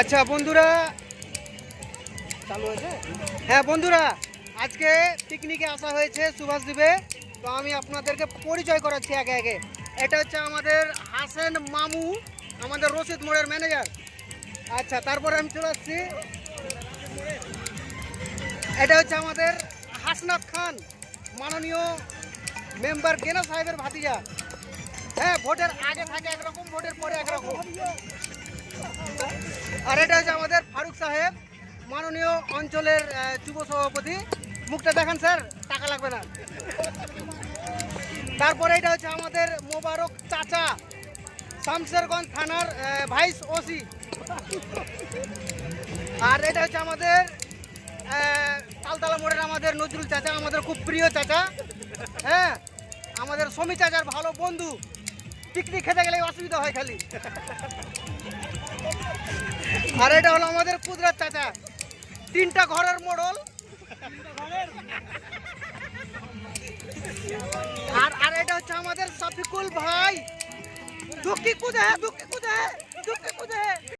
আচ্ছা বন্ধুরা, চালু আছে। হ্যাঁ বন্ধুরা, আজকে পিকনিকে আসা হয়েছে সুভাষদ্বীপে। তো আমি আপনাদেরকে পরিচয় করাচ্ছি একে একে। এটা হচ্ছে আমাদের হাসেন মামু, আমাদের রশিদ মোড়ের ম্যানেজার। আচ্ছা, তারপরে আমি চলে আসছি, এটা হচ্ছে আমাদের হাসনাত খান, মাননীয় মেম্বার গেনা সাহেবের ভাতিজা। হ্যাঁ, ভোটের আগে থাকে একরকম, ভোটের পরে একরকম। আর এটা হচ্ছে আমাদের ফারুক সাহেব, মাননীয় অঞ্চলের যুব সভাপতি। মুখটা দেখান স্যার, টাকা লাগবে না। তারপরে এটা হচ্ছে আমাদের মোবারক চাচা, শামসেরগঞ্জ থানার ভাইস ওসি। আর এটা হচ্ছে আমাদের তালতলা মোড়ের আমাদের নজরুল চাচা, আমাদের খুব প্রিয় চাচা। হ্যাঁ, আমাদের সমী চাচার ভালো বন্ধু। পিকনিক খেতে গেলে অসুবিধা হয় খালি। আর এটা হলো আমাদের কুদরত চাচা, 3টা ঘরের মোড়ল। আর এটা হচ্ছে আমাদের শফিকুল ভাই। দুঃখী কুদে, দুঃখী কুদে, দুঃখী কুদে।